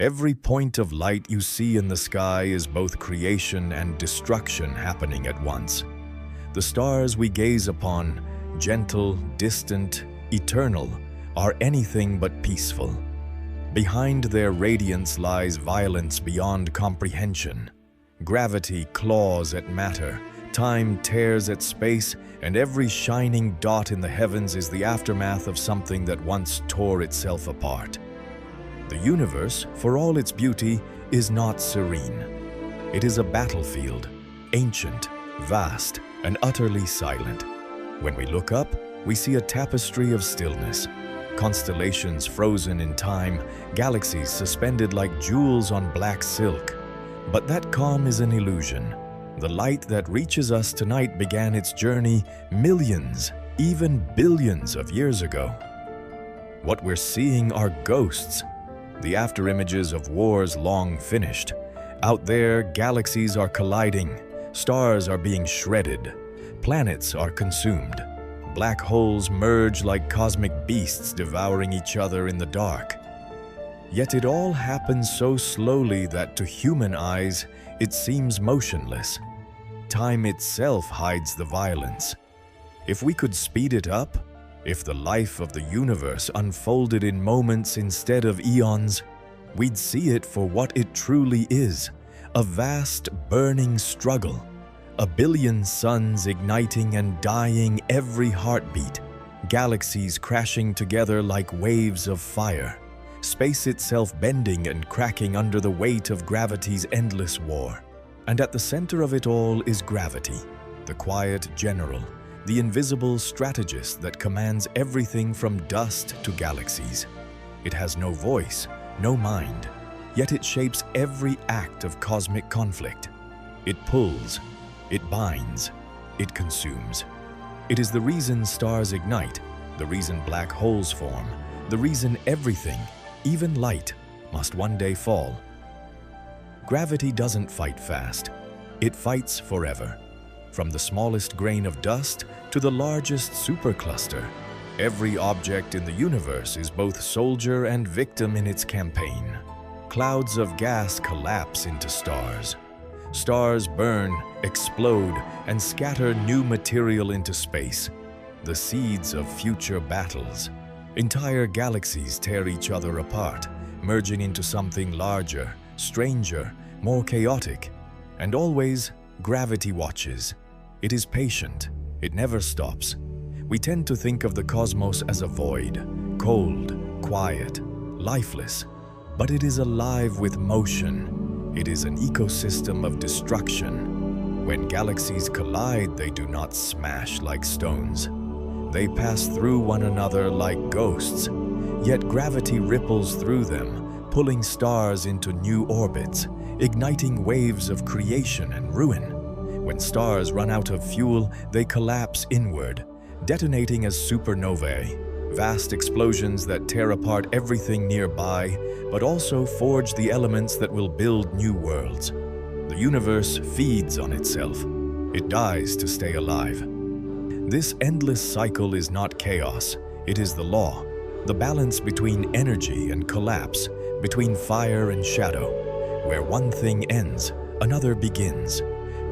Every point of light you see in the sky is both creation and destruction happening at once. The stars we gaze upon, gentle, distant, eternal, are anything but peaceful. Behind their radiance lies violence beyond comprehension. Gravity claws at matter, time tears at space, and every shining dot in the heavens is the aftermath of something that once tore itself apart. The universe, for all its beauty, is not serene. It is a battlefield, ancient, vast, and utterly silent. When we look up, we see a tapestry of stillness. Constellations frozen in time, galaxies suspended like jewels on black silk. But that calm is an illusion. The light that reaches us tonight began its journey millions, even billions of years ago. What we're seeing are ghosts, the afterimages of wars long finished. Out there, galaxies are colliding, stars are being shredded, planets are consumed. Black holes merge like cosmic beasts devouring each other in the dark. Yet it all happens so slowly that to human eyes, it seems motionless. Time itself hides the violence. If we could speed it up, if the life of the universe unfolded in moments instead of eons, we'd see it for what it truly is, a vast, burning struggle. A billion suns igniting and dying every heartbeat, galaxies crashing together like waves of fire, space itself bending and cracking under the weight of gravity's endless war. And at the center of it all is gravity, the quiet general, the invisible strategist that commands everything from dust to galaxies. It has no voice, no mind, yet it shapes every act of cosmic conflict. It pulls, it binds, it consumes. It is the reason stars ignite, the reason black holes form, the reason everything, even light, must one day fall. Gravity doesn't fight fast. It fights forever. From the smallest grain of dust to the largest supercluster, every object in the universe is both soldier and victim in its campaign. Clouds of gas collapse into stars. Stars burn, explode, and scatter new material into space, the seeds of future battles. Entire galaxies tear each other apart, merging into something larger, stranger, more chaotic. And always, gravity watches. It is patient. It never stops. We tend to think of the cosmos as a void, cold, quiet, lifeless. But it is alive with motion. It is an ecosystem of destruction. When galaxies collide, they do not smash like stones. They pass through one another like ghosts. Yet gravity ripples through them, pulling stars into new orbits, igniting waves of creation and ruin. When stars run out of fuel, they collapse inward, detonating as supernovae, vast explosions that tear apart everything nearby, but also forge the elements that will build new worlds. The universe feeds on itself. It dies to stay alive. This endless cycle is not chaos. It is the law, the balance between energy and collapse, between fire and shadow. Where one thing ends, another begins.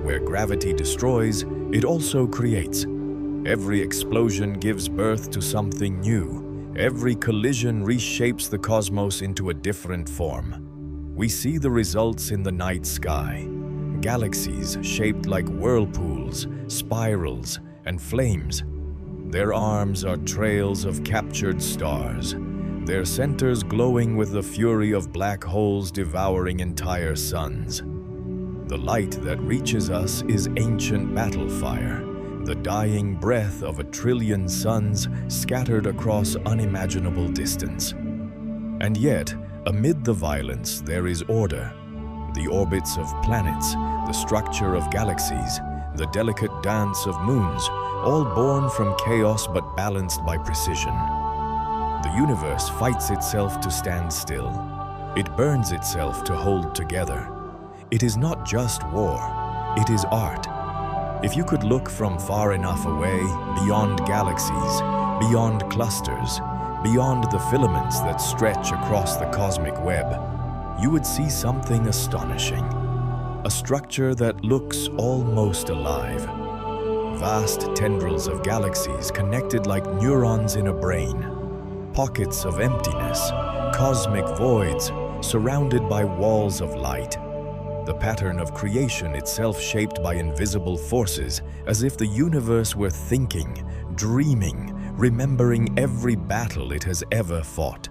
Where gravity destroys, it also creates. Every explosion gives birth to something new. Every collision reshapes the cosmos into a different form. We see the results in the night sky. Galaxies shaped like whirlpools, spirals, and flames. Their arms are trails of captured stars, their centers glowing with the fury of black holes devouring entire suns. The light that reaches us is ancient battle fire, the dying breath of 1 trillion suns scattered across unimaginable distance. And yet, amid the violence, there is order. The orbits of planets, the structure of galaxies, the delicate dance of moons, all born from chaos but balanced by precision. The universe fights itself to stand still. It burns itself to hold together. It is not just war, it is art. If you could look from far enough away, beyond galaxies, beyond clusters, beyond the filaments that stretch across the cosmic web, you would see something astonishing. A structure that looks almost alive. Vast tendrils of galaxies connected like neurons in a brain. Pockets of emptiness, cosmic voids surrounded by walls of light. The pattern of creation itself shaped by invisible forces, as if the universe were thinking, dreaming, remembering every battle it has ever fought.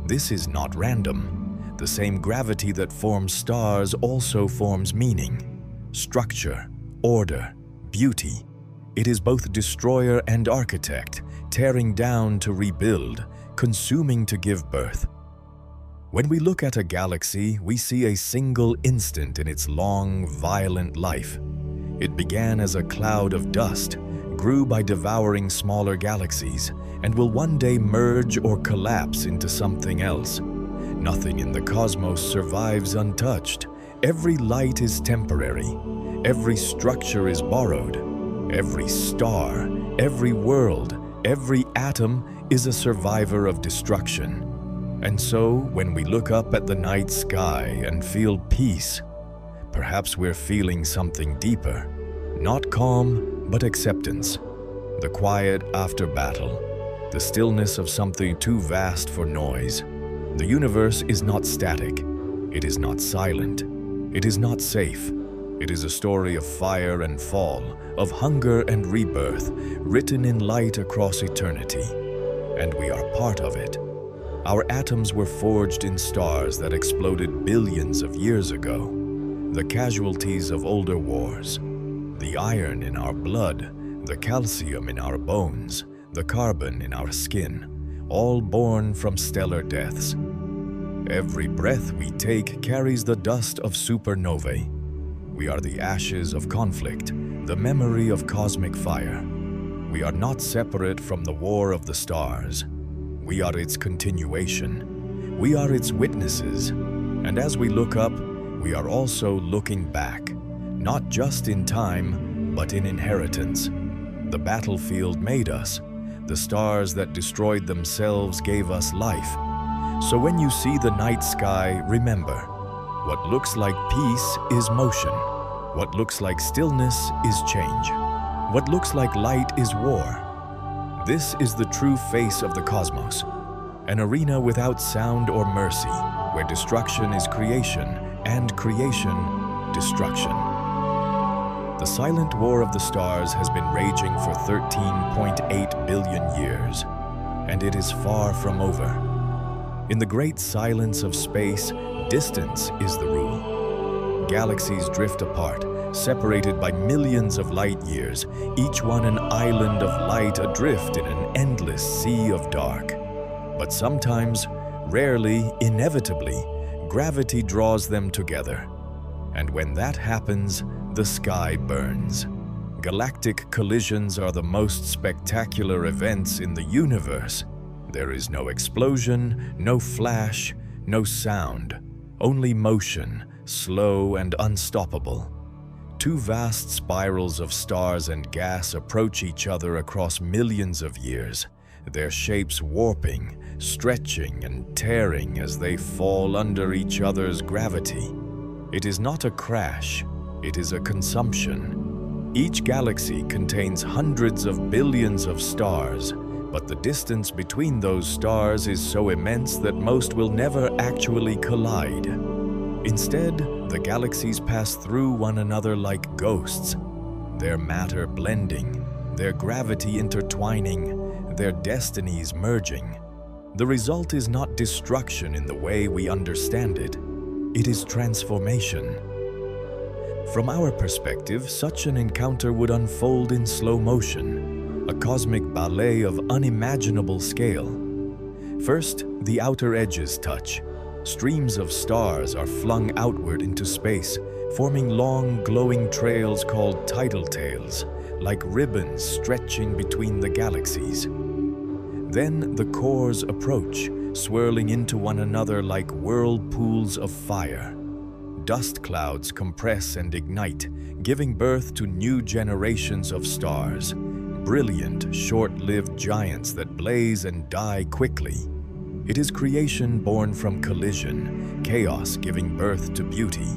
This is not random. The same gravity that forms stars also forms meaning, structure, order, beauty. It is both destroyer and architect, tearing down to rebuild, consuming to give birth. When we look at a galaxy, we see a single instant in its long, violent life. It began as a cloud of dust, grew by devouring smaller galaxies, and will one day merge or collapse into something else. Nothing in the cosmos survives untouched. Every light is temporary. Every structure is borrowed. Every star, every world, every atom is a survivor of destruction. And so, when we look up at the night sky and feel peace, perhaps we're feeling something deeper. Not calm, but acceptance. The quiet after battle. The stillness of something too vast for noise. The universe is not static. It is not silent. It is not safe. It is a story of fire and fall, of hunger and rebirth, written in light across eternity. And we are part of it. Our atoms were forged in stars that exploded billions of years ago. The casualties of older wars. The iron in our blood, the calcium in our bones, the carbon in our skin, all born from stellar deaths. Every breath we take carries the dust of supernovae. We are the ashes of conflict, the memory of cosmic fire. We are not separate from the war of the stars. We are its continuation. We are its witnesses. And as we look up, we are also looking back, not just in time, but in inheritance. The battlefield made us. The stars that destroyed themselves gave us life. So when you see the night sky, remember, what looks like peace is motion. What looks like stillness is change. What looks like light is war. This is the true face of the cosmos, an arena without sound or mercy, where destruction is creation and creation, destruction. The silent war of the stars has been raging for 13.8 billion years, and it is far from over. In the great silence of space, distance is the rule. Galaxies drift apart, separated by millions of light years, each one an island of light adrift in an endless sea of dark. But sometimes, rarely, inevitably, gravity draws them together. And when that happens, the sky burns. Galactic collisions are the most spectacular events in the universe. There is no explosion, no flash, no sound, only motion, slow and unstoppable. Two vast spirals of stars and gas approach each other across millions of years, their shapes warping, stretching and tearing as they fall under each other's gravity. It is not a crash, it is a consumption. Each galaxy contains hundreds of billions of stars, but the distance between those stars is so immense that most will never actually collide. Instead, the galaxies pass through one another like ghosts, their matter blending, their gravity intertwining, their destinies merging. The result is not destruction in the way we understand it. It is transformation. From our perspective, such an encounter would unfold in slow motion, a cosmic ballet of unimaginable scale. First, the outer edges touch. Streams of stars are flung outward into space, forming long, glowing trails called tidal tails, like ribbons stretching between the galaxies. Then the cores approach, swirling into one another like whirlpools of fire. Dust clouds compress and ignite, giving birth to new generations of stars, brilliant, short-lived giants that blaze and die quickly. It is creation born from collision, chaos giving birth to beauty.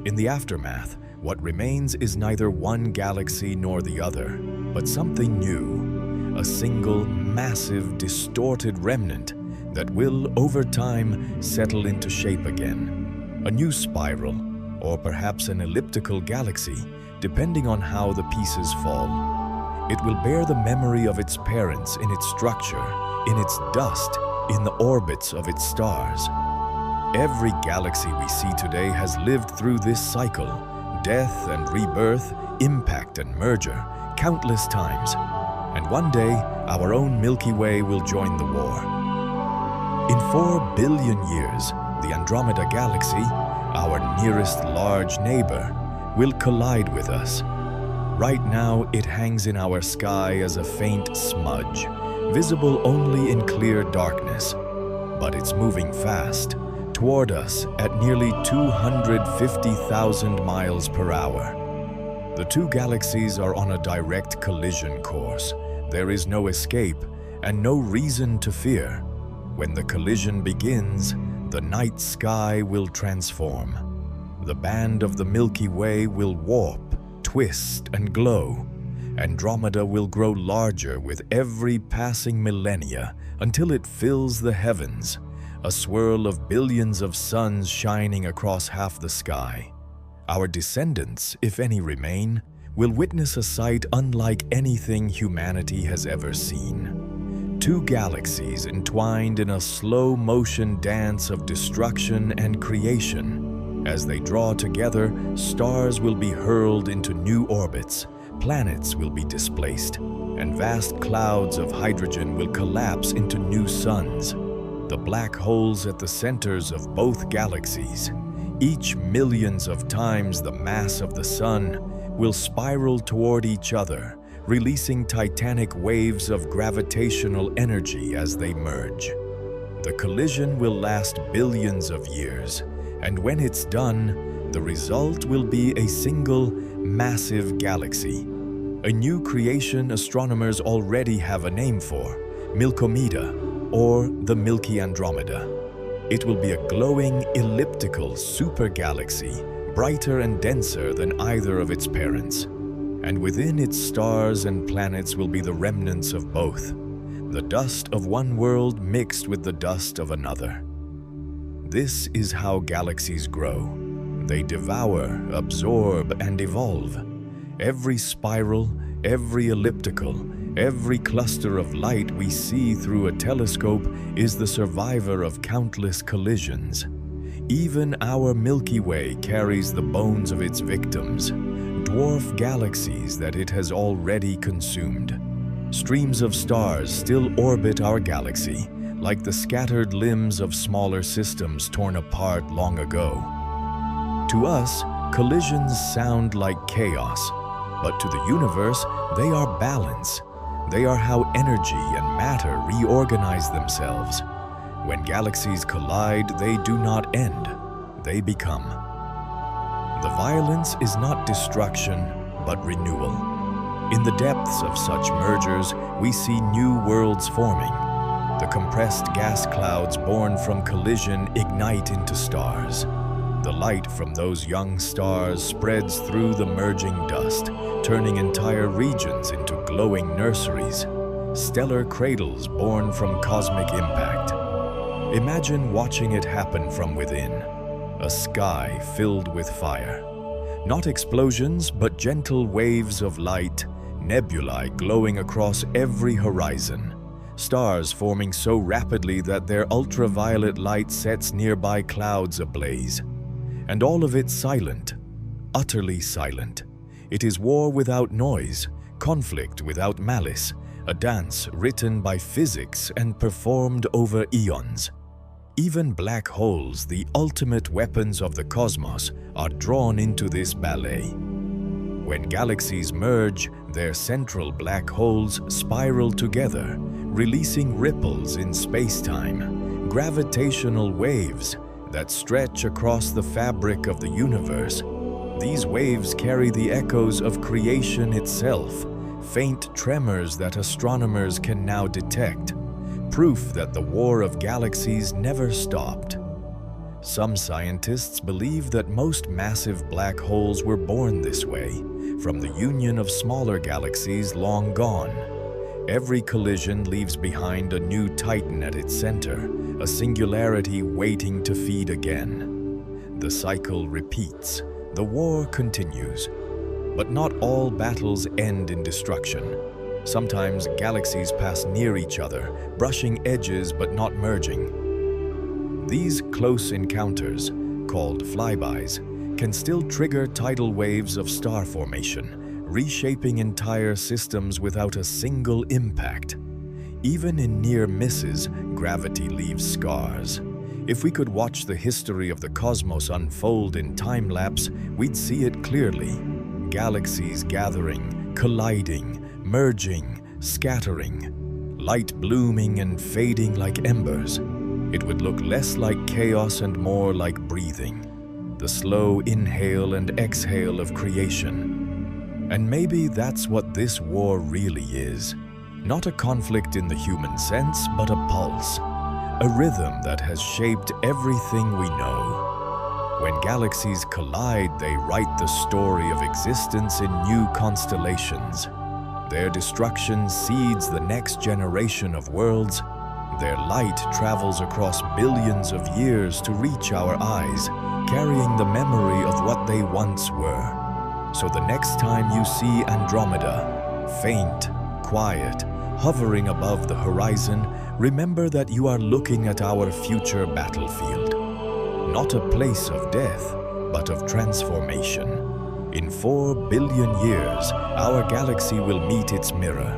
In the aftermath, what remains is neither one galaxy nor the other, but something new, a single, massive, distorted remnant that will, over time, settle into shape again. A new spiral, or perhaps an elliptical galaxy, depending on how the pieces fall. It will bear the memory of its parents in its structure, in its dust, in the orbits of its stars. Every galaxy we see today has lived through this cycle, death and rebirth, impact and merger, countless times. And one day, our own Milky Way will join the war. In 4 billion years, the Andromeda Galaxy, our nearest large neighbor, will collide with us. Right now, it hangs in our sky as a faint smudge, visible only in clear darkness. But it's moving fast, toward us at nearly 250,000 miles per hour. The two galaxies are on a direct collision course. There is no escape and no reason to fear. When the collision begins, the night sky will transform. The band of the Milky Way will warp, twist, and glow. Andromeda will grow larger with every passing millennia until it fills the heavens, a swirl of billions of suns shining across half the sky. Our descendants, if any remain, will witness a sight unlike anything humanity has ever seen. Two galaxies entwined in a slow-motion dance of destruction and creation. As they draw together, stars will be hurled into new orbits, planets will be displaced, and vast clouds of hydrogen will collapse into new suns. The black holes at the centers of both galaxies, each millions of times the mass of the Sun, will spiral toward each other, releasing titanic waves of gravitational energy as they merge. The collision will last billions of years, and when it's done, the result will be a single, massive galaxy. A new creation astronomers already have a name for, Milkomeda, or the Milky Andromeda. It will be a glowing, elliptical supergalaxy, brighter and denser than either of its parents. And within its stars and planets will be the remnants of both, the dust of one world mixed with the dust of another. This is how galaxies grow. They devour, absorb, and evolve. Every spiral, every elliptical, every cluster of light we see through a telescope is the survivor of countless collisions. Even our Milky Way carries the bones of its victims, dwarf galaxies that it has already consumed. Streams of stars still orbit our galaxy, like the scattered limbs of smaller systems torn apart long ago. To us, collisions sound like chaos, but to the universe, they are balance. They are how energy and matter reorganize themselves. When galaxies collide, they do not end, they become. The violence is not destruction, but renewal. In the depths of such mergers, we see new worlds forming. The compressed gas clouds born from collision ignite into stars. The light from those young stars spreads through the merging dust, turning entire regions into glowing nurseries, stellar cradles born from cosmic impact. Imagine watching it happen from within, a sky filled with fire. Not explosions, but gentle waves of light, nebulae glowing across every horizon, stars forming so rapidly that their ultraviolet light sets nearby clouds ablaze. And all of it silent, utterly silent. It is war without noise, conflict without malice, a dance written by physics and performed over eons. Even black holes, the ultimate weapons of the cosmos, are drawn into this ballet. When galaxies merge, their central black holes spiral together, releasing ripples in space-time, gravitational waves that stretch across the fabric of the universe. These waves carry the echoes of creation itself, faint tremors that astronomers can now detect, proof that the war of galaxies never stopped. Some scientists believe that most massive black holes were born this way, from the union of smaller galaxies long gone. Every collision leaves behind a new titan at its center, a singularity waiting to feed again. The cycle repeats, the war continues. But not all battles end in destruction. Sometimes galaxies pass near each other, brushing edges but not merging. These close encounters, called flybys, can still trigger tidal waves of star formation, reshaping entire systems without a single impact. Even in near misses, gravity leaves scars. If we could watch the history of the cosmos unfold in time-lapse, we'd see it clearly. Galaxies gathering, colliding, merging, scattering, light blooming and fading like embers. It would look less like chaos and more like breathing, the slow inhale and exhale of creation. And maybe that's what this war really is. Not a conflict in the human sense, but a pulse, a rhythm that has shaped everything we know. When galaxies collide, they write the story of existence in new constellations. Their destruction seeds the next generation of worlds. Their light travels across billions of years to reach our eyes, carrying the memory of what they once were. So the next time you see Andromeda, faint, quiet, hovering above the horizon, remember that you are looking at our future battlefield. Not a place of death, but of transformation. In 4 billion years, our galaxy will meet its mirror.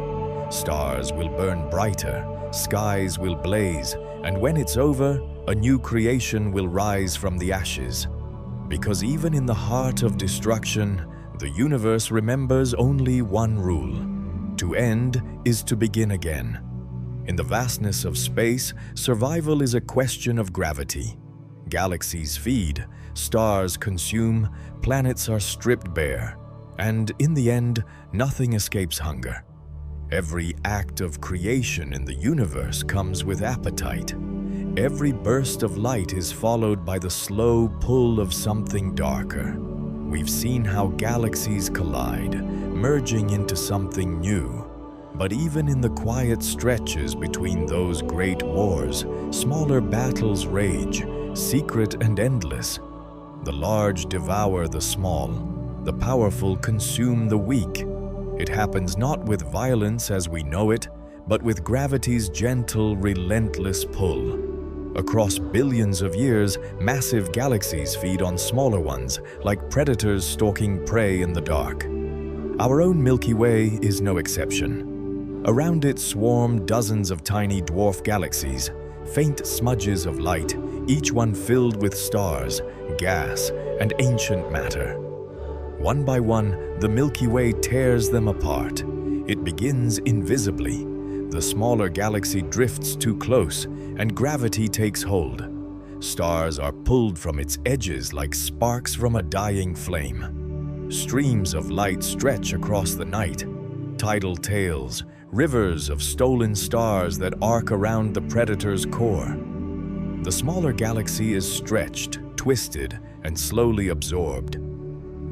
Stars will burn brighter, skies will blaze, and when it's over, a new creation will rise from the ashes. Because even in the heart of destruction, the universe remembers only one rule: to end is to begin again. In the vastness of space, survival is a question of gravity. Galaxies feed, stars consume, planets are stripped bare, and in the end, nothing escapes hunger. Every act of creation in the universe comes with appetite. Every burst of light is followed by the slow pull of something darker. We've seen how galaxies collide, merging into something new. But even in the quiet stretches between those great wars, smaller battles rage, secret and endless. The large devour the small, the powerful consume the weak. It happens not with violence as we know it, but with gravity's gentle, relentless pull. Across billions of years, massive galaxies feed on smaller ones, like predators stalking prey in the dark. Our own Milky Way is no exception. Around it swarm dozens of tiny dwarf galaxies, faint smudges of light, each one filled with stars, gas, and ancient matter. One by one, the Milky Way tears them apart. It begins invisibly. The smaller galaxy drifts too close, and gravity takes hold. Stars are pulled from its edges like sparks from a dying flame. Streams of light stretch across the night. Tidal tails, rivers of stolen stars that arc around the predator's core. The smaller galaxy is stretched, twisted, and slowly absorbed.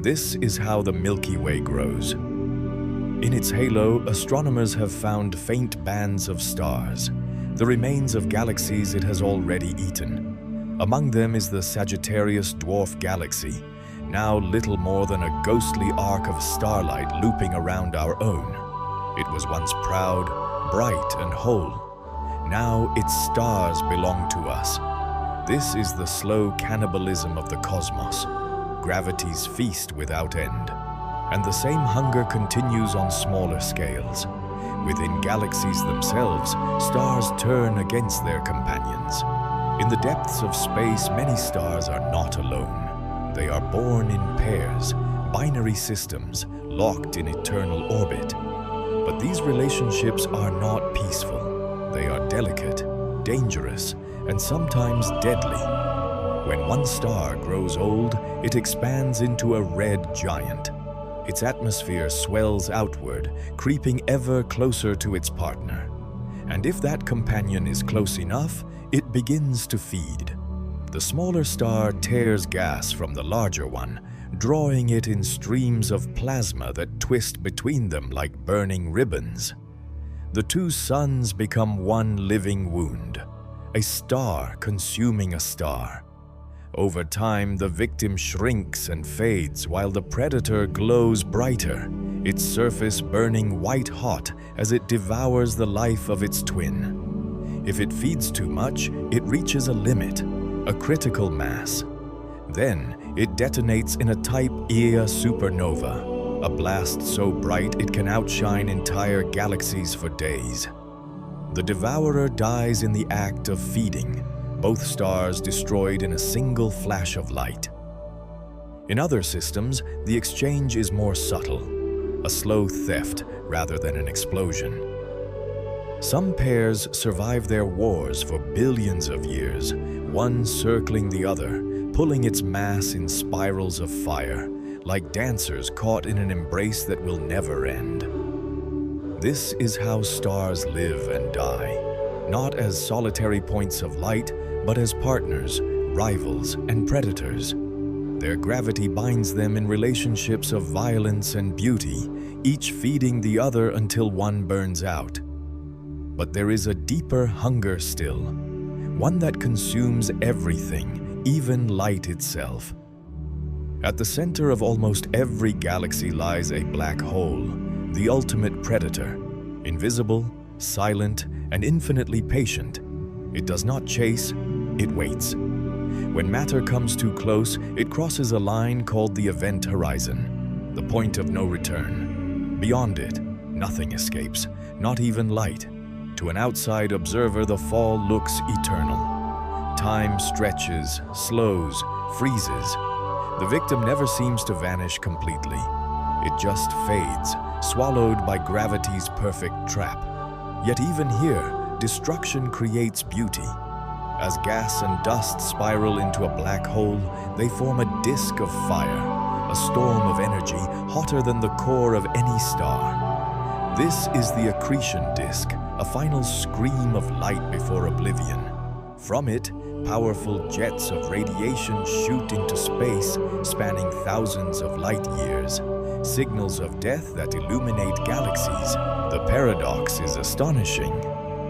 This is how the Milky Way grows. In its halo, astronomers have found faint bands of stars, the remains of galaxies it has already eaten. Among them is the Sagittarius dwarf galaxy, now little more than a ghostly arc of starlight looping around our own. It was once proud, bright, and whole. Now its stars belong to us. This is the slow cannibalism of the cosmos, gravity's feast without end. And the same hunger continues on smaller scales. Within galaxies themselves, stars turn against their companions. In the depths of space, many stars are not alone. They are born in pairs, binary systems, locked in eternal orbit. But these relationships are not peaceful. They are delicate, dangerous, and sometimes deadly. When one star grows old, it expands into a red giant. Its atmosphere swells outward, creeping ever closer to its partner. And if that companion is close enough, it begins to feed. The smaller star tears gas from the larger one, drawing it in streams of plasma that twist between them like burning ribbons. The two suns become one living wound, a star consuming a star. Over time, the victim shrinks and fades while the predator glows brighter, its surface burning white-hot as it devours the life of its twin. If it feeds too much, it reaches a limit, a critical mass. Then it detonates in a type Ia supernova, a blast so bright it can outshine entire galaxies for days. The devourer dies in the act of feeding, both stars destroyed in a single flash of light. In other systems, the exchange is more subtle, a slow theft rather than an explosion. Some pairs survive their wars for billions of years, one circling the other, pulling its mass in spirals of fire, like dancers caught in an embrace that will never end. This is how stars live and die, not as solitary points of light, but as partners, rivals, and predators. Their gravity binds them in relationships of violence and beauty, each feeding the other until one burns out. But there is a deeper hunger still, one that consumes everything, even light itself. At the center of almost every galaxy lies a black hole, the ultimate predator, invisible, silent, and infinitely patient. It does not chase, it waits. When matter comes too close, it crosses a line called the event horizon, the point of no return. Beyond it, nothing escapes, not even light. To an outside observer, the fall looks eternal. Time stretches, slows, freezes. The victim never seems to vanish completely. It just fades, swallowed by gravity's perfect trap. Yet even here, destruction creates beauty. As gas and dust spiral into a black hole, they form a disk of fire, a storm of energy hotter than the core of any star. This is the accretion disk, a final scream of light before oblivion. From it, powerful jets of radiation shoot into space, spanning thousands of light years, signals of death that illuminate galaxies. The paradox is astonishing.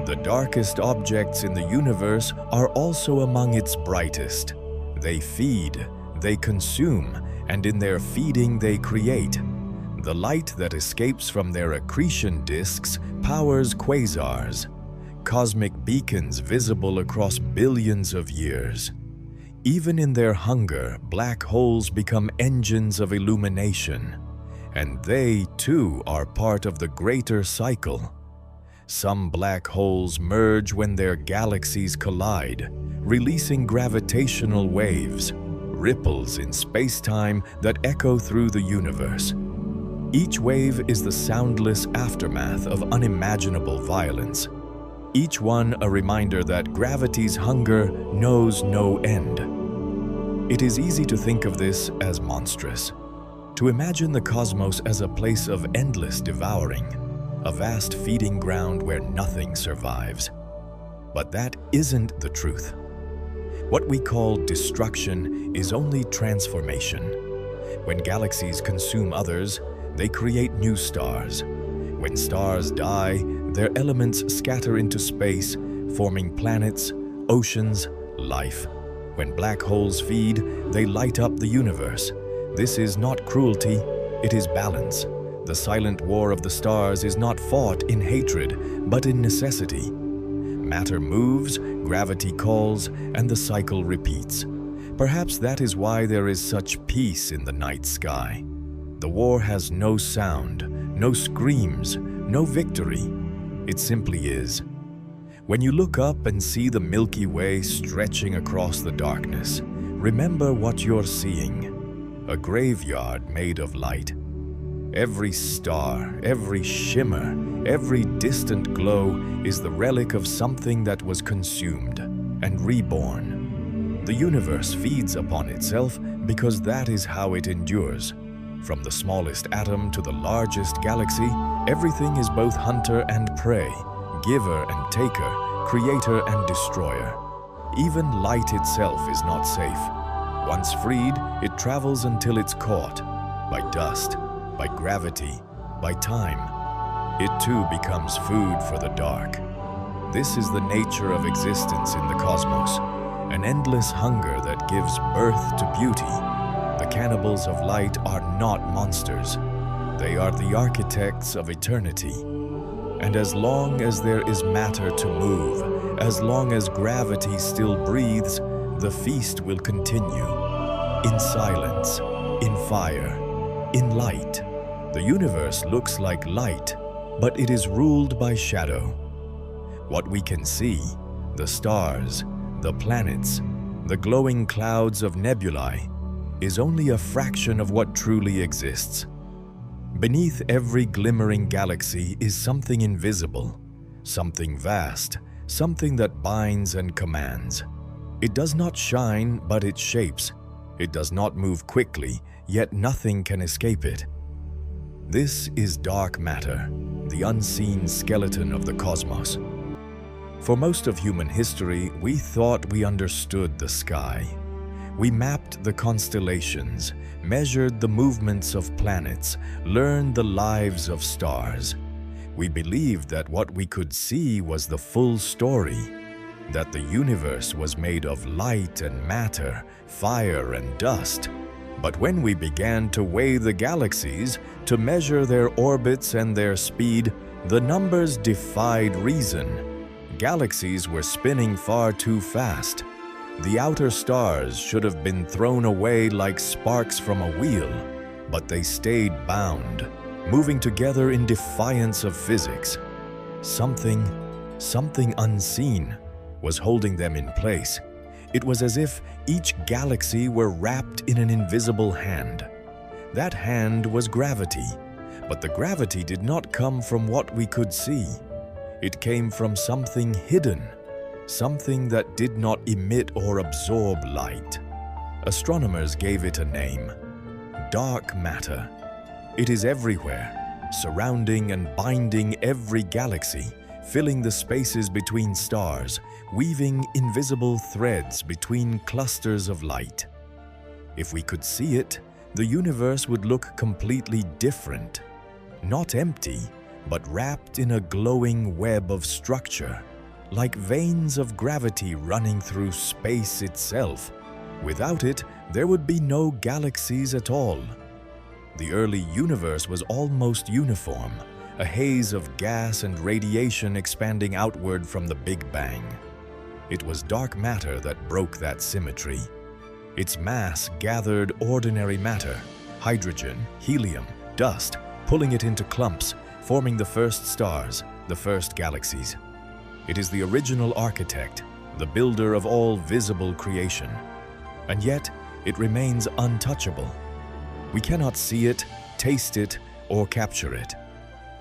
The darkest objects in the universe are also among its brightest. They feed, they consume, and in their feeding they create. The light that escapes from their accretion disks powers quasars, cosmic beacons visible across billions of years. Even in their hunger, black holes become engines of illumination, and they, too, are part of the greater cycle. Some black holes merge when their galaxies collide, releasing gravitational waves, ripples in space-time that echo through the universe. Each wave is the soundless aftermath of unimaginable violence, each one a reminder that gravity's hunger knows no end. It is easy to think of this as monstrous, to imagine the cosmos as a place of endless devouring, a vast feeding ground where nothing survives. But that isn't the truth. What we call destruction is only transformation. When galaxies consume others, they create new stars. When stars die, their elements scatter into space, forming planets, oceans, life. When black holes feed, they light up the universe. This is not cruelty, it is balance. The silent war of the stars is not fought in hatred, but in necessity. Matter moves, gravity calls, and the cycle repeats. Perhaps that is why there is such peace in the night sky. The war has no sound, no screams, no victory. It simply is. When you look up and see the Milky Way stretching across the darkness, remember what you're seeing: a graveyard made of light. Every star, every shimmer, every distant glow is the relic of something that was consumed and reborn. The universe feeds upon itself because that is how it endures. From the smallest atom to the largest galaxy, everything is both hunter and prey, giver and taker, creator and destroyer. Even light itself is not safe. Once freed, it travels until it's caught by dust, by gravity, by time. It too becomes food for the dark. This is the nature of existence in the cosmos, an endless hunger that gives birth to beauty. The cannibals of light are not monsters. They are the architects of eternity. And as long as there is matter to move, as long as gravity still breathes, the feast will continue. In silence, in fire, in light. The universe looks like light, but it is ruled by shadow. What we can see, the stars, the planets, the glowing clouds of nebulae, is only a fraction of what truly exists. Beneath every glimmering galaxy is something invisible, something vast, something that binds and commands. It does not shine, but it shapes. It does not move quickly, yet nothing can escape it. This is dark matter, the unseen skeleton of the cosmos. For most of human history, we thought we understood the sky. We mapped the constellations, measured the movements of planets, learned the lives of stars. We believed that what we could see was the full story, that the universe was made of light and matter, fire and dust. But when we began to weigh the galaxies, to measure their orbits and their speed, the numbers defied reason. Galaxies were spinning far too fast. The outer stars should have been thrown away like sparks from a wheel, but they stayed bound, moving together in defiance of physics. Something unseen was holding them in place. It was as if each galaxy were wrapped in an invisible hand. That hand was gravity, but the gravity did not come from what we could see. It came from something hidden, something that did not emit or absorb light. Astronomers gave it a name: dark matter. It is everywhere, surrounding and binding every galaxy, filling the spaces between stars, weaving invisible threads between clusters of light. If we could see it, the universe would look completely different, not empty, but wrapped in a glowing web of structure, like veins of gravity running through space itself. Without it, there would be no galaxies at all. The early universe was almost uniform, a haze of gas and radiation expanding outward from the Big Bang. It was dark matter that broke that symmetry. Its mass gathered ordinary matter, hydrogen, helium, dust, pulling it into clumps, forming the first stars, the first galaxies. It is the original architect, the builder of all visible creation. And yet, it remains untouchable. We cannot see it, taste it, or capture it.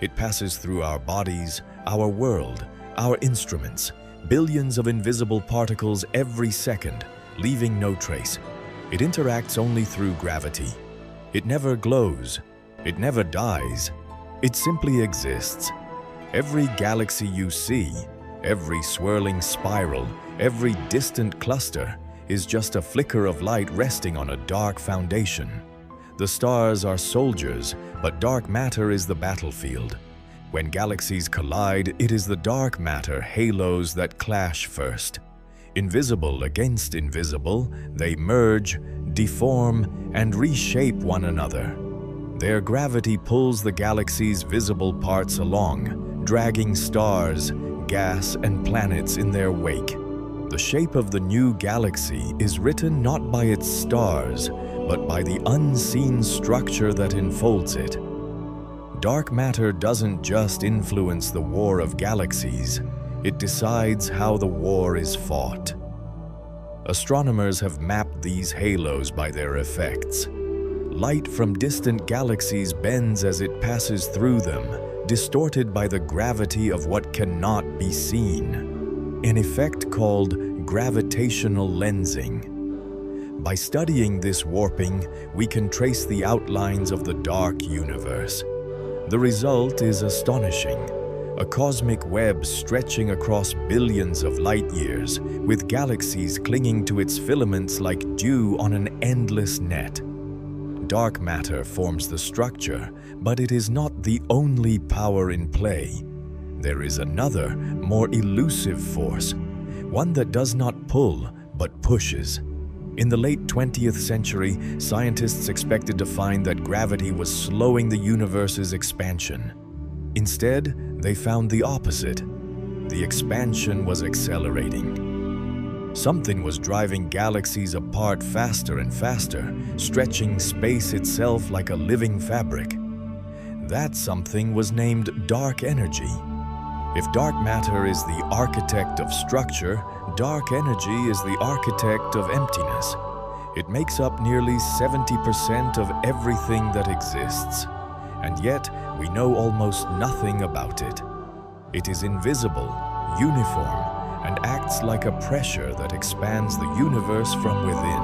It passes through our bodies, our world, our instruments, billions of invisible particles every second, leaving no trace. It interacts only through gravity. It never glows. It never dies. It simply exists. Every galaxy you see, every swirling spiral, every distant cluster is just a flicker of light resting on a dark foundation. The stars are soldiers, but dark matter is the battlefield. When galaxies collide, it is the dark matter halos that clash first. Invisible against invisible, they merge, deform, and reshape one another. Their gravity pulls the galaxy's visible parts along, dragging stars, gas, and planets in their wake. The shape of the new galaxy is written not by its stars, but by the unseen structure that enfolds it. Dark matter doesn't just influence the war of galaxies, it decides how the war is fought. Astronomers have mapped these halos by their effects. Light from distant galaxies bends as it passes through them, distorted by the gravity of what cannot be seen, an effect called gravitational lensing. By studying this warping, we can trace the outlines of the dark universe. The result is astonishing. a cosmic web stretching across billions of light years, with galaxies clinging to its filaments like dew on an endless net. Dark matter forms the structure, but it is not the only power in play. There is another, more elusive force, one that does not pull, but pushes. In the late 20th century, scientists expected to find that gravity was slowing the universe's expansion. Instead, they found the opposite. The expansion was accelerating. Something was driving galaxies apart faster and faster, stretching space itself like a living fabric. That something was named dark energy. If dark matter is the architect of structure, dark energy is the architect of emptiness. It makes up nearly 70% of everything that exists. And yet, we know almost nothing about it. It is invisible, uniform, and acts like a pressure that expands the universe from within.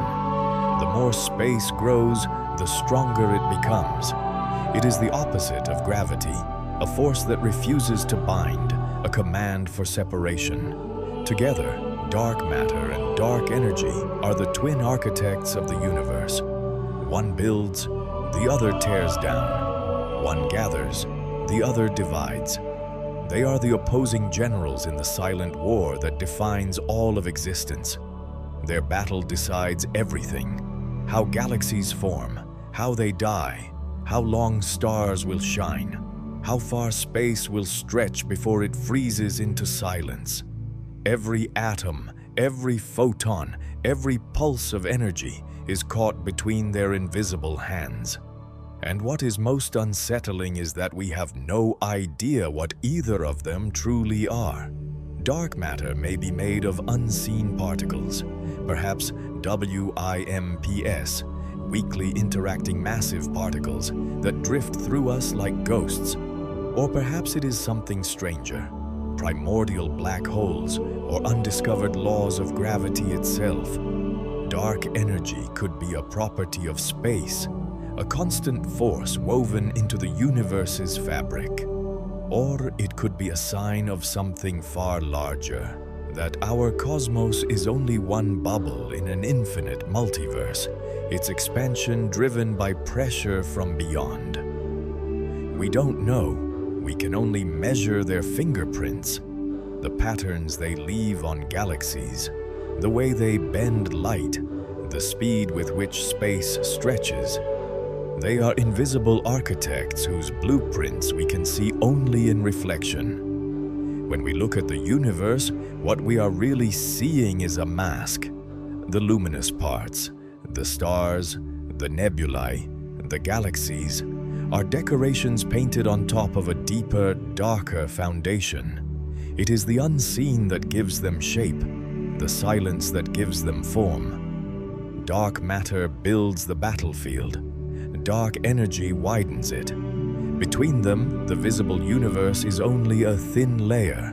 The more space grows, the stronger it becomes. It is the opposite of gravity, a force that refuses to bind, a command for separation. Together, dark matter and dark energy are the twin architects of the universe. One builds, the other tears down. One gathers, the other divides. They are the opposing generals in the silent war that defines all of existence. Their battle decides everything: how galaxies form, how they die, how long stars will shine, how far space will stretch before it freezes into silence. Every atom, every photon, every pulse of energy is caught between their invisible hands. And what is most unsettling is that we have no idea what either of them truly are. Dark matter may be made of unseen particles, perhaps WIMPs, weakly interacting massive particles that drift through us like ghosts. Or perhaps it is something stranger, primordial black holes or undiscovered laws of gravity itself. Dark energy could be a property of space, a constant force woven into the universe's fabric. Or it could be a sign of something far larger, that our cosmos is only one bubble in an infinite multiverse, its expansion driven by pressure from beyond. We don't know. We can only measure their fingerprints, the patterns they leave on galaxies, the way they bend light, the speed with which space stretches. They are invisible architects whose blueprints we can see only in reflection. When we look at the universe, what we are really seeing is a mask. The luminous parts, the stars, the nebulae, the galaxies, are decorations painted on top of a deeper, darker foundation. It is the unseen that gives them shape, the silence that gives them form. Dark matter builds the battlefield. Dark energy widens it. Between them, the visible universe is only a thin layer,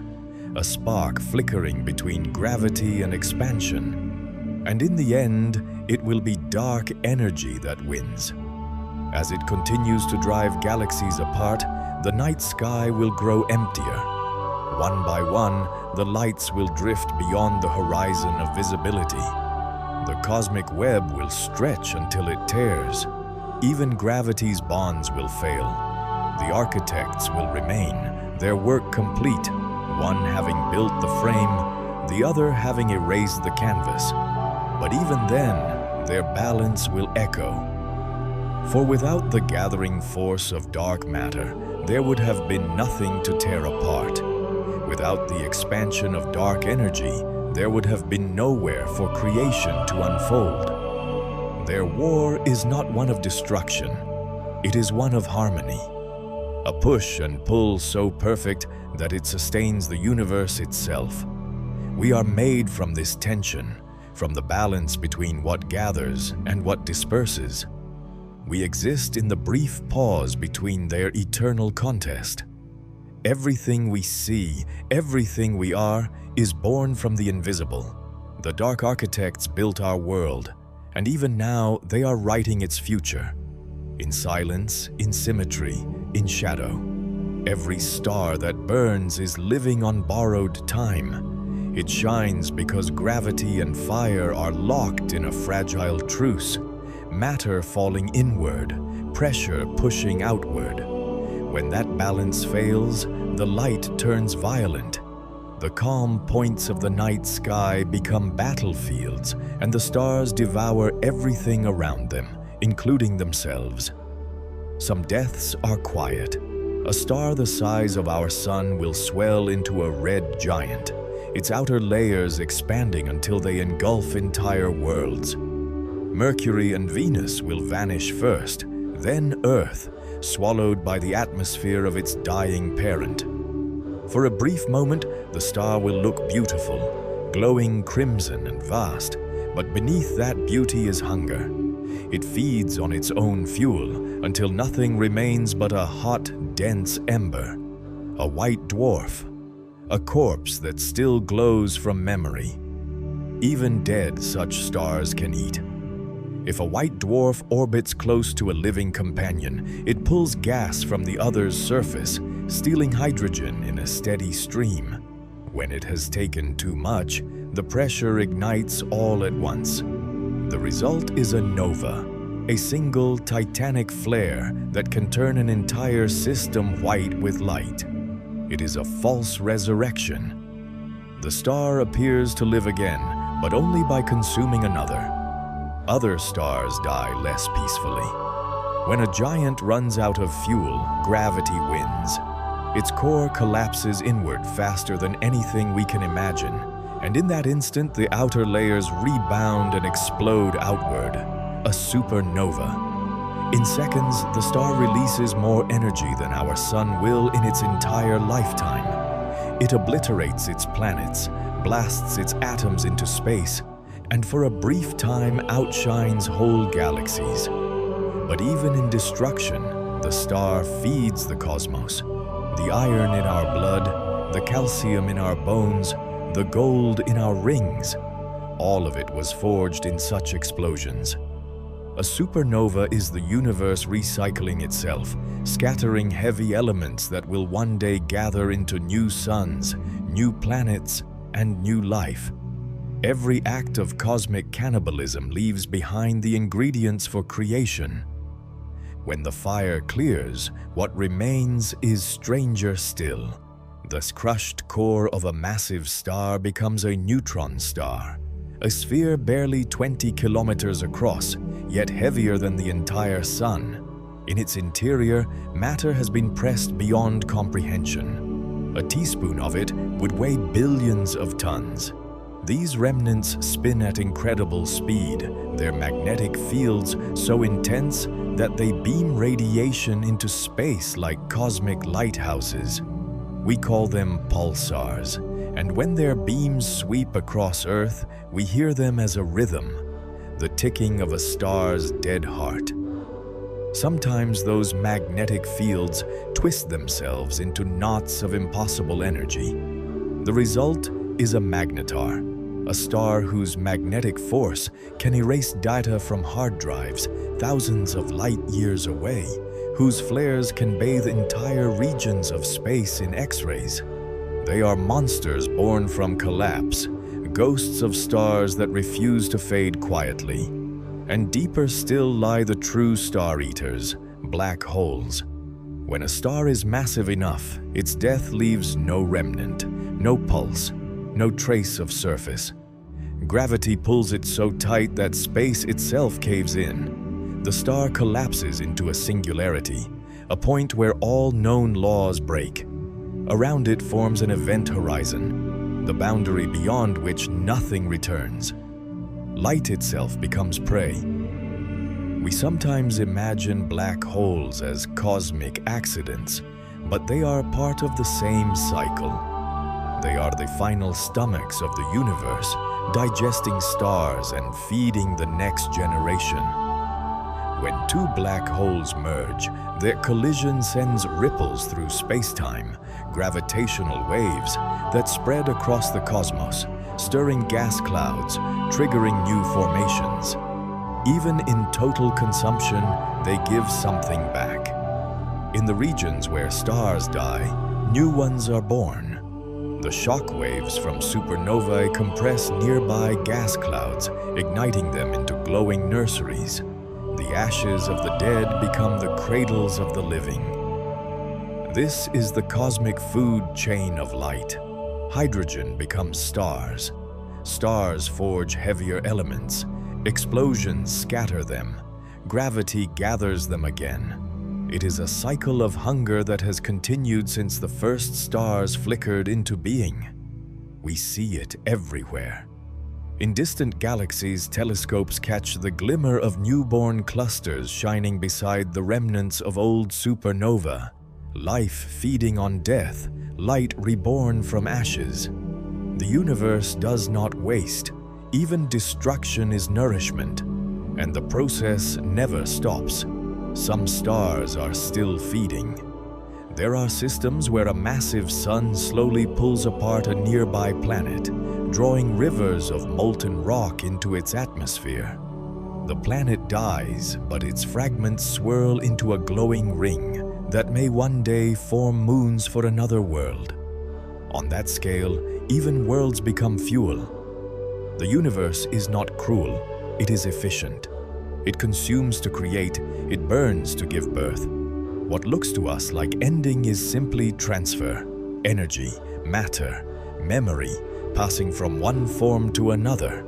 a spark flickering between gravity and expansion. And in the end, it will be dark energy that wins. As it continues to drive galaxies apart, the night sky will grow emptier. One by one, the lights will drift beyond the horizon of visibility. The cosmic web will stretch until it tears. Even gravity's bonds will fail. The architects will remain, their work complete, one having built the frame, the other having erased the canvas. But even then, their balance will echo. For without the gathering force of dark matter, there would have been nothing to tear apart. Without the expansion of dark energy, there would have been nowhere for creation to unfold. Their war is not one of destruction, it is one of harmony. A push and pull so perfect that it sustains the universe itself. We are made from this tension, from the balance between what gathers and what disperses. We exist in the brief pause between their eternal contest. Everything we see, everything we are, is born from the invisible. The dark architects built our world, and even now they are writing its future. In silence, in symmetry, in shadow. Every star that burns is living on borrowed time. It shines because gravity and fire are locked in a fragile truce, matter falling inward, pressure pushing outward. When that balance fails, the light turns violent. The calm points of the night sky become battlefields, and the stars devour everything around them, including themselves. Some deaths are quiet. A star the size of our sun will swell into a red giant, its outer layers expanding until they engulf entire worlds. Mercury and Venus will vanish first, then Earth, swallowed by the atmosphere of its dying parent. For a brief moment, the star will look beautiful, glowing crimson and vast, but beneath that beauty is hunger. It feeds on its own fuel until nothing remains but a hot, dense ember, a white dwarf, a corpse that still glows from memory. Even dead, such stars can eat. If a white dwarf orbits close to a living companion, it pulls gas from the other's surface, stealing hydrogen in a steady stream. When it has taken too much, the pressure ignites all at once. The result is a nova, a single titanic flare that can turn an entire system white with light. It is a false resurrection. The star appears to live again, but only by consuming another. Other stars die less peacefully. When a giant runs out of fuel, gravity wins. Its core collapses inward faster than anything we can imagine, and in that instant the outer layers rebound and explode outward, a supernova. In seconds, the star releases more energy than our sun will in its entire lifetime. It obliterates its planets, blasts its atoms into space, and for a brief time outshines whole galaxies. But even in destruction, the star feeds the cosmos. The iron in our blood, the calcium in our bones, the gold in our rings, all of it was forged in such explosions. A supernova is the universe recycling itself, scattering heavy elements that will one day gather into new suns, new planets, and new life. Every act of cosmic cannibalism leaves behind the ingredients for creation. When the fire clears, what remains is stranger still. The crushed core of a massive star becomes a neutron star, a sphere barely 20 kilometers across, yet heavier than the entire sun. In its interior, matter has been pressed beyond comprehension. A teaspoon of it would weigh billions of tons. These remnants spin at incredible speed, their magnetic fields so intense that they beam radiation into space like cosmic lighthouses. We call them pulsars, and when their beams sweep across Earth, we hear them as a rhythm, the ticking of a star's dead heart. Sometimes those magnetic fields twist themselves into knots of impossible energy. The result is a magnetar, a star whose magnetic force can erase data from hard drives thousands of light years away, whose flares can bathe entire regions of space in X-rays. They are monsters born from collapse, ghosts of stars that refuse to fade quietly. And deeper still lie the true star-eaters, black holes. When a star is massive enough, its death leaves no remnant, no pulse, no trace of surface. Gravity pulls it so tight that space itself caves in. The star collapses into a singularity, a point where all known laws break. Around it forms an event horizon, the boundary beyond which nothing returns. Light itself becomes prey. We sometimes imagine black holes as cosmic accidents, but they are part of the same cycle. They are the final stomachs of the universe, digesting stars and feeding the next generation. When two black holes merge, their collision sends ripples through space-time, gravitational waves that spread across the cosmos, stirring gas clouds, triggering new formations. Even in total consumption, they give something back. In the regions where stars die, new ones are born. The shock waves from supernovae compress nearby gas clouds, igniting them into glowing nurseries. The ashes of the dead become the cradles of the living. This is the cosmic food chain of light. Hydrogen becomes stars. Stars forge heavier elements. Explosions scatter them. Gravity gathers them again. It is a cycle of hunger that has continued since the first stars flickered into being. We see it everywhere. In distant galaxies, telescopes catch the glimmer of newborn clusters shining beside the remnants of old supernova. Life feeding on death, light reborn from ashes. The universe does not waste. Even destruction is nourishment, and the process never stops. Some stars are still feeding. There are systems where a massive sun slowly pulls apart a nearby planet, drawing rivers of molten rock into its atmosphere. The planet dies, but its fragments swirl into a glowing ring that may one day form moons for another world. On that scale, even worlds become fuel. The universe is not cruel, it is efficient. It consumes to create, it burns to give birth. What looks to us like ending is simply transfer, energy, matter, memory, passing from one form to another.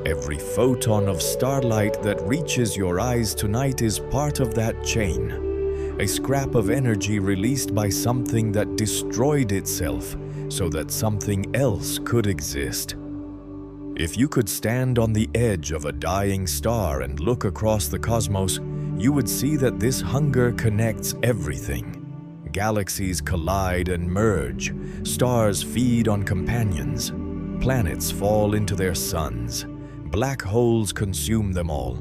Every photon of starlight that reaches your eyes tonight is part of that chain. A scrap of energy released by something that destroyed itself so that something else could exist. If you could stand on the edge of a dying star and look across the cosmos, you would see that this hunger connects everything. Galaxies collide and merge, stars feed on companions, planets fall into their suns, black holes consume them all.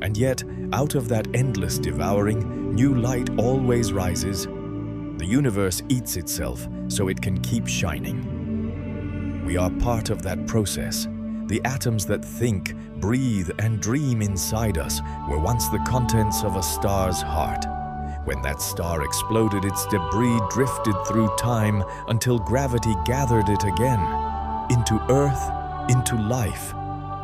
And yet, out of that endless devouring, new light always rises. The universe eats itself so it can keep shining. We are part of that process. The atoms that think, breathe, and dream inside us were once the contents of a star's heart. When that star exploded, its debris drifted through time until gravity gathered it again. Into Earth, into life,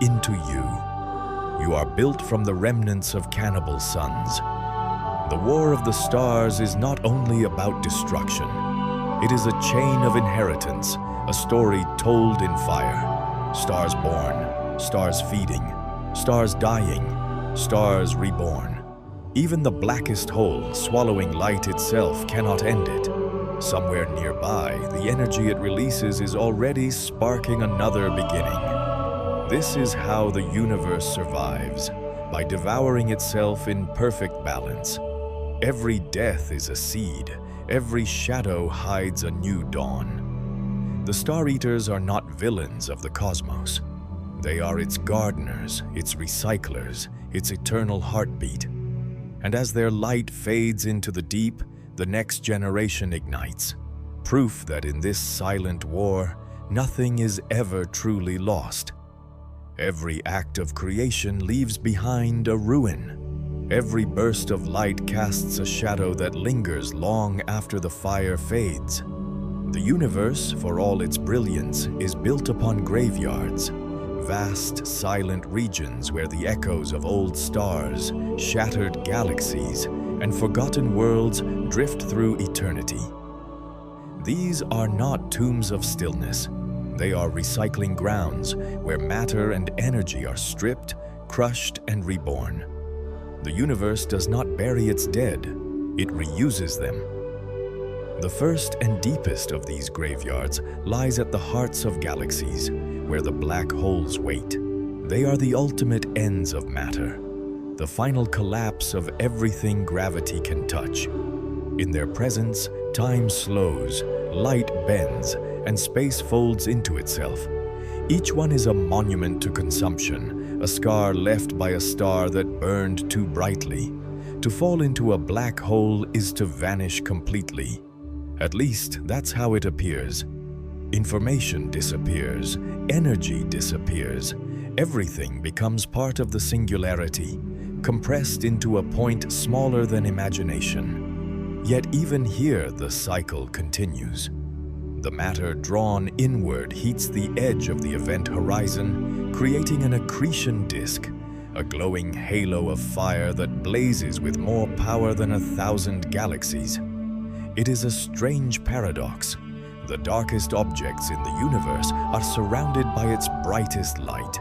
into you. You are built from the remnants of cannibal suns. The War of the Stars is not only about destruction. It is a chain of inheritance, a story told in fire. Stars born, stars feeding, stars dying, stars reborn. Even the blackest hole, swallowing light itself, cannot end it. Somewhere nearby, the energy it releases is already sparking another beginning. This is how the universe survives, by devouring itself in perfect balance. Every death is a seed, every shadow hides a new dawn. The Star Eaters are not villains of the cosmos. They are its gardeners, its recyclers, its eternal heartbeat. And as their light fades into the deep, the next generation ignites. Proof that in this silent war, nothing is ever truly lost. Every act of creation leaves behind a ruin. Every burst of light casts a shadow that lingers long after the fire fades. The universe, for all its brilliance, is built upon graveyards, vast, silent regions where the echoes of old stars, shattered galaxies, and forgotten worlds drift through eternity. These are not tombs of stillness. They are recycling grounds where matter and energy are stripped, crushed, and reborn. The universe does not bury its dead, it reuses them. The first and deepest of these graveyards lies at the hearts of galaxies, where the black holes wait. They are the ultimate ends of matter, the final collapse of everything gravity can touch. In their presence, time slows, light bends, and space folds into itself. Each one is a monument to consumption, a scar left by a star that burned too brightly. To fall into a black hole is to vanish completely. At least, that's how it appears. Information disappears, energy disappears, everything becomes part of the singularity, compressed into a point smaller than imagination. Yet even here the cycle continues. The matter drawn inward heats the edge of the event horizon, creating an accretion disk, a glowing halo of fire that blazes with more power than 1,000 galaxies. It is a strange paradox. The darkest objects in the universe are surrounded by its brightest light.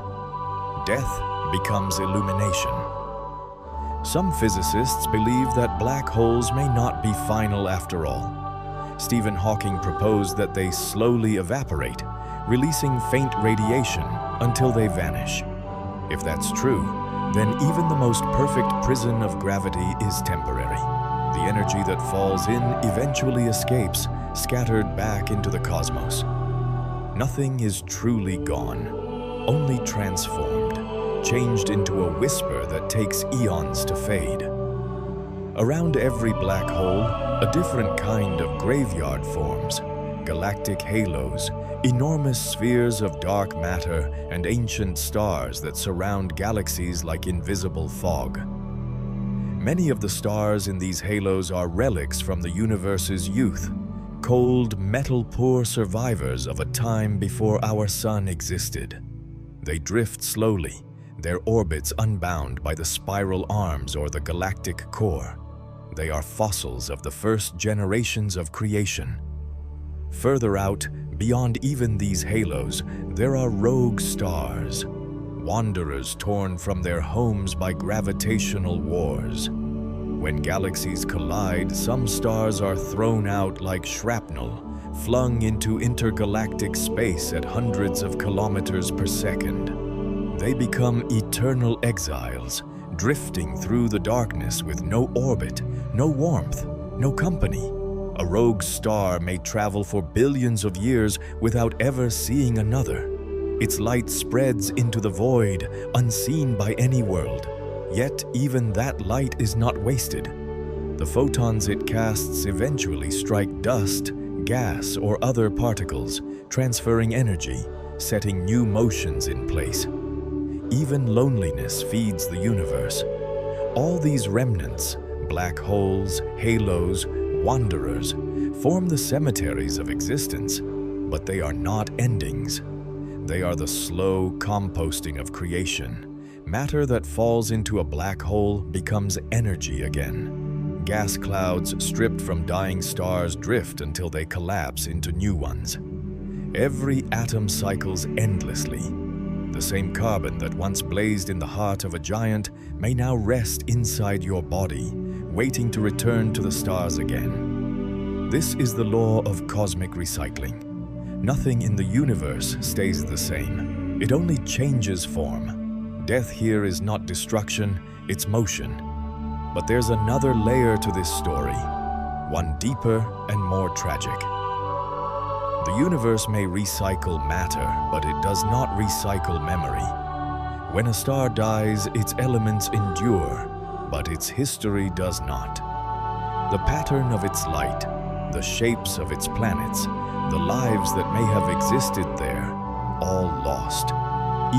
Death becomes illumination. Some physicists believe that black holes may not be final after all. Stephen Hawking proposed that they slowly evaporate, releasing faint radiation until they vanish. If that's true, then even the most perfect prison of gravity is temporary. The energy that falls in eventually escapes, scattered back into the cosmos. Nothing is truly gone, only transformed, changed into a whisper that takes eons to fade. Around every black hole, a different kind of graveyard forms. Galactic halos, enormous spheres of dark matter, and ancient stars that surround galaxies like invisible fog. Many of the stars in these halos are relics from the universe's youth, cold, metal-poor survivors of a time before our sun existed. They drift slowly, their orbits unbound by the spiral arms or the galactic core. They are fossils of the first generations of creation. Further out, beyond even these halos, there are rogue stars, wanderers torn from their homes by gravitational wars. When galaxies collide, some stars are thrown out like shrapnel, flung into intergalactic space at hundreds of kilometers per second. They become eternal exiles, drifting through the darkness with no orbit, no warmth, no company. A rogue star may travel for billions of years without ever seeing another. Its light spreads into the void, unseen by any world. Yet even that light is not wasted. The photons it casts eventually strike dust, gas, or other particles, transferring energy, setting new motions in place. Even loneliness feeds the universe. All these remnants, black holes, halos, wanderers, form the cemeteries of existence, but they are not endings. They are the slow composting of creation. Matter that falls into a black hole becomes energy again. Gas clouds stripped from dying stars drift until they collapse into new ones. Every atom cycles endlessly. The same carbon that once blazed in the heart of a giant may now rest inside your body, waiting to return to the stars again. This is the law of cosmic recycling. Nothing in the universe stays the same. It only changes form. Death here is not destruction, it's motion. But there's another layer to this story, one deeper and more tragic. The universe may recycle matter, but it does not recycle memory. When a star dies, its elements endure, but its history does not. The pattern of its light, the shapes of its planets, the lives that may have existed there, all lost.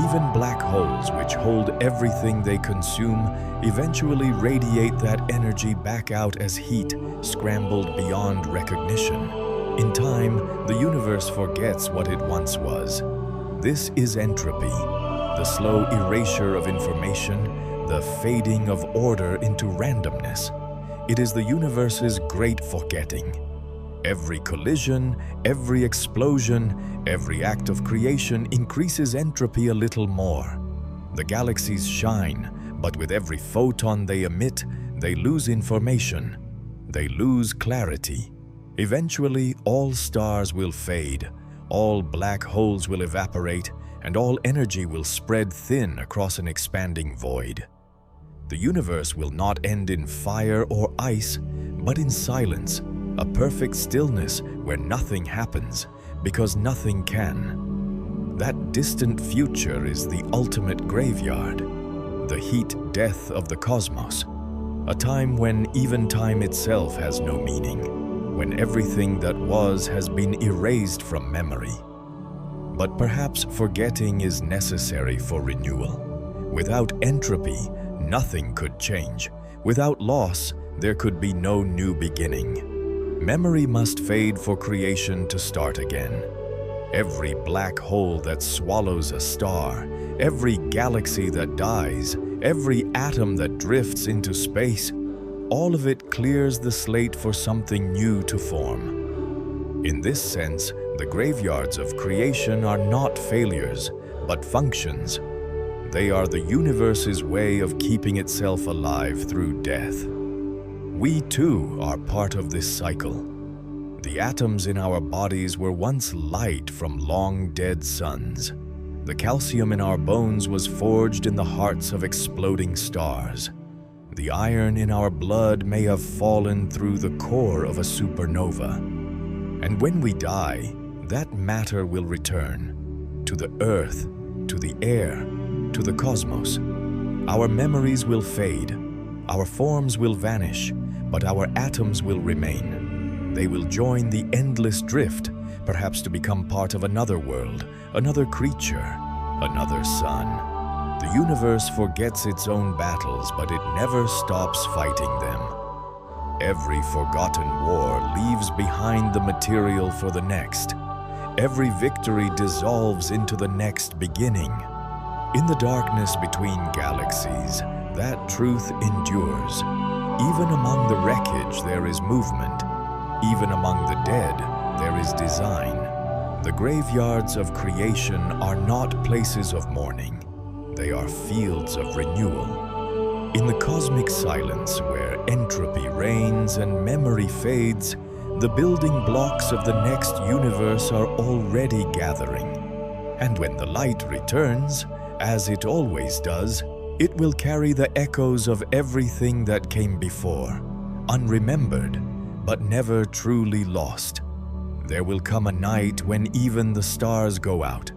Even black holes, which hold everything they consume, eventually radiate that energy back out as heat, scrambled beyond recognition. In time, the universe forgets what it once was. This is entropy, the slow erasure of information, the fading of order into randomness. It is the universe's great forgetting. Every collision, every explosion, every act of creation increases entropy a little more. The galaxies shine, but with every photon they emit, they lose information. They lose clarity. Eventually, all stars will fade, all black holes will evaporate, and all energy will spread thin across an expanding void. The universe will not end in fire or ice, but in silence, a perfect stillness where nothing happens, because nothing can. That distant future is the ultimate graveyard, the heat death of the cosmos, a time when even time itself has no meaning, when everything that was has been erased from memory. But perhaps forgetting is necessary for renewal. Without entropy, nothing could change. Without loss, there could be no new beginning. Memory must fade for creation to start again. Every black hole that swallows a star, every galaxy that dies, every atom that drifts into space, all of it clears the slate for something new to form. In this sense, the graveyards of creation are not failures, but functions. They are the universe's way of keeping itself alive through death. We too are part of this cycle. The atoms in our bodies were once light from long dead suns. The calcium in our bones was forged in the hearts of exploding stars. The iron in our blood may have fallen through the core of a supernova. And when we die, that matter will return to the earth, to the air, to the cosmos. Our memories will fade, our forms will vanish, but our atoms will remain. They will join the endless drift, perhaps to become part of another world, another creature, another sun. The universe forgets its own battles, but it never stops fighting them. Every forgotten war leaves behind the material for the next. Every victory dissolves into the next beginning. In the darkness between galaxies, that truth endures. Even among the wreckage there is movement. Even among the dead there is design. The graveyards of creation are not places of mourning. They are fields of renewal. In the cosmic silence where entropy reigns and memory fades, the building blocks of the next universe are already gathering. And when the light returns, as it always does, it will carry the echoes of everything that came before, unremembered, but never truly lost. There will come a night when even the stars go out,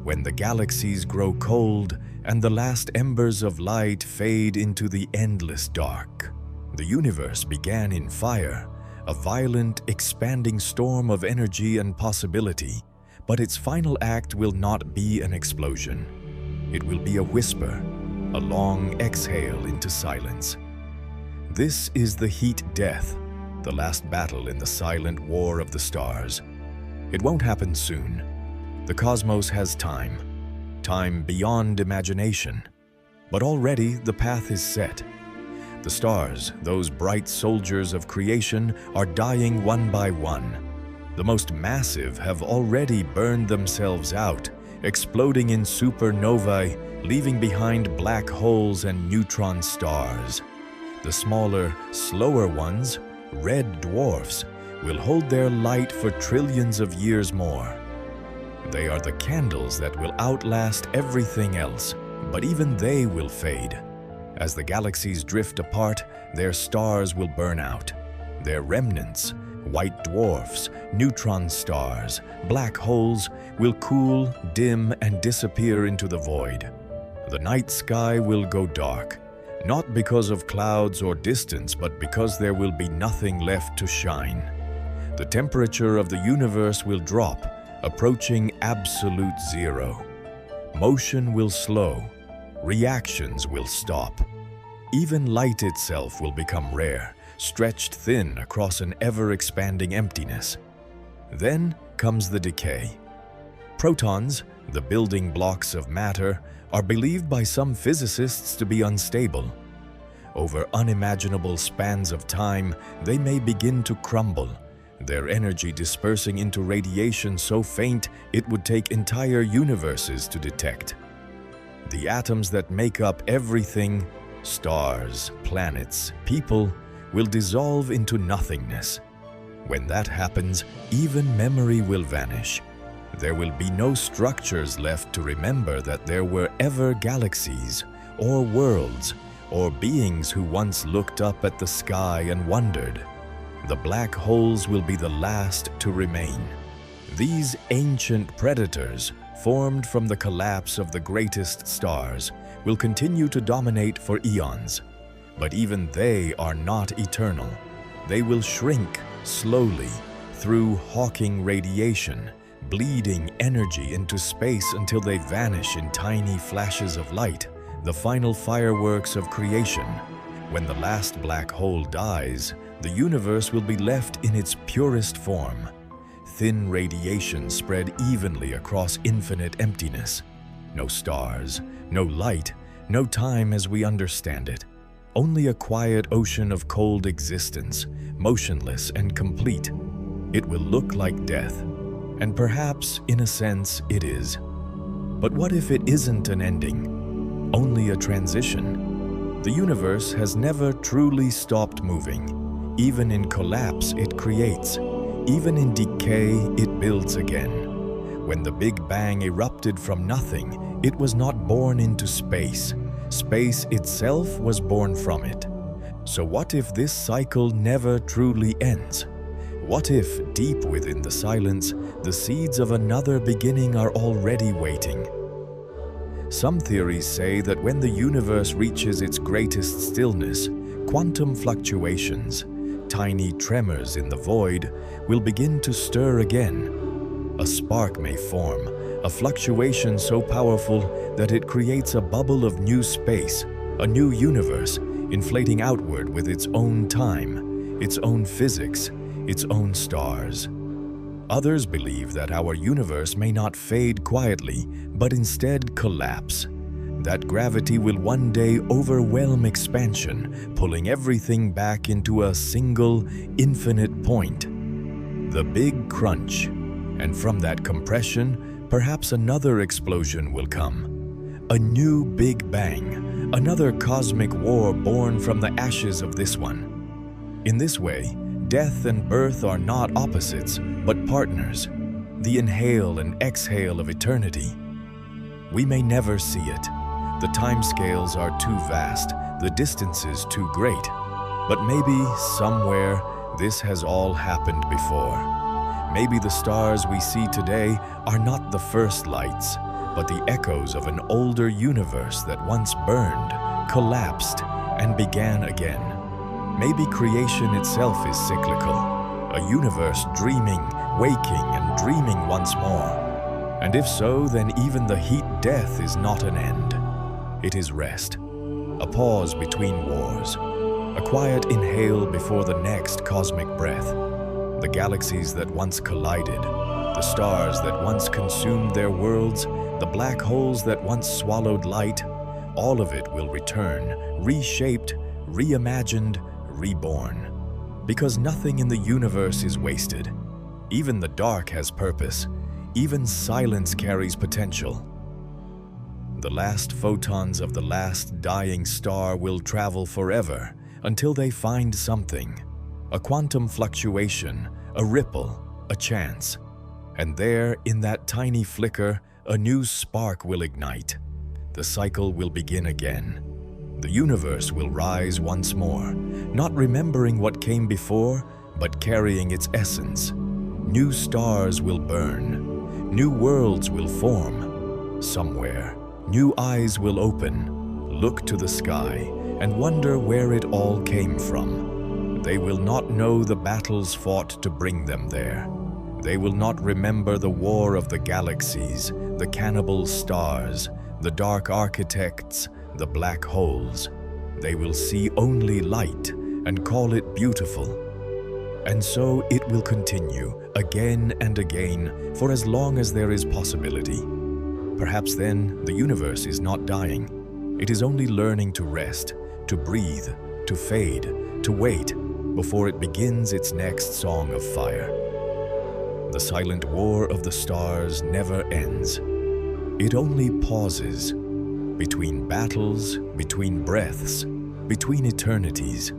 when the galaxies grow cold and the last embers of light fade into the endless dark. The universe began in fire, a violent, expanding storm of energy and possibility, but its final act will not be an explosion. It will be a whisper, a long exhale into silence. This is the heat death, the last battle in the silent war of the stars. It won't happen soon. The cosmos has time beyond imagination. But already the path is set. The stars, those bright soldiers of creation, are dying one by one. The most massive have already burned themselves out, exploding in supernovae, leaving behind black holes and neutron stars. The smaller, slower ones, red dwarfs, will hold their light for trillions of years more. They are the candles that will outlast everything else, but even they will fade. As the galaxies drift apart, their stars will burn out. Their remnants, white dwarfs, neutron stars, black holes, will cool, dim, and disappear into the void. The night sky will go dark, not because of clouds or distance, but because there will be nothing left to shine. The temperature of the universe will drop, approaching absolute zero. Motion will slow, reactions will stop. Even light itself will become rare, stretched thin across an ever-expanding emptiness. Then comes the decay. Protons, the building blocks of matter, are believed by some physicists to be unstable. Over unimaginable spans of time, they may begin to crumble, their energy dispersing into radiation so faint it would take entire universes to detect. The atoms that make up everything, stars, planets, people, will dissolve into nothingness. When that happens, even memory will vanish. There will be no structures left to remember that there were ever galaxies, or worlds, or beings who once looked up at the sky and wondered. The black holes will be the last to remain. These ancient predators, formed from the collapse of the greatest stars, will continue to dominate for eons. But even they are not eternal. They will shrink slowly through hawking radiation, bleeding energy into space until they vanish in tiny flashes of light, the final fireworks of creation. When the last black hole dies, the universe will be left in its purest form. Thin radiation spread evenly across infinite emptiness. No stars, no light, no time as we understand it. Only a quiet ocean of cold existence, motionless and complete. It will look like death, and perhaps, in a sense, it is. But what if it isn't an ending, only a transition? The universe has never truly stopped moving. Even in collapse, it creates. Even in decay, it builds again. When the Big Bang erupted from nothing, it was not born into space. Space itself was born from it. So what if this cycle never truly ends? What if, deep within the silence, the seeds of another beginning are already waiting? Some theories say that when the universe reaches its greatest stillness, quantum fluctuations, tiny tremors in the void, will begin to stir again. A spark may form, a fluctuation so powerful that it creates a bubble of new space, a new universe, inflating outward with its own time, its own physics, its own stars. Others believe that our universe may not fade quietly, but instead collapse. That gravity will one day overwhelm expansion, pulling everything back into a single, infinite point. The Big Crunch. And from that compression, perhaps another explosion will come. A new Big Bang, another cosmic war born from the ashes of this one. In this way, death and birth are not opposites, but partners, the inhale and exhale of eternity. We may never see it. The timescales are too vast, the distances too great. But maybe, somewhere, this has all happened before. Maybe the stars we see today are not the first lights, but the echoes of an older universe that once burned, collapsed, and began again. Maybe creation itself is cyclical, a universe dreaming, waking, and dreaming once more. And if so, then even the heat death is not an end. It is rest, a pause between wars, a quiet inhale before the next cosmic breath. The galaxies that once collided, the stars that once consumed their worlds, the black holes that once swallowed light, all of it will return, reshaped, reimagined, reborn. Because nothing in the universe is wasted. Even the dark has purpose. Even silence carries potential. The last photons of the last dying star will travel forever until they find something. A quantum fluctuation, a ripple, a chance. And there, in that tiny flicker, a new spark will ignite. The cycle will begin again. The universe will rise once more, not remembering what came before, but carrying its essence. New stars will burn. New worlds will form. Somewhere, new eyes will open, look to the sky, and wonder where it all came from. They will not know the battles fought to bring them there. They will not remember the war of the galaxies, the cannibal stars, the dark architects, the black holes. They will see only light and call it beautiful. And so it will continue again and again for as long as there is possibility. Perhaps then the universe is not dying. It is only learning to rest, to breathe, to fade, to wait before it begins its next song of fire. The silent war of the stars never ends. It only pauses between battles, between breaths, between eternities.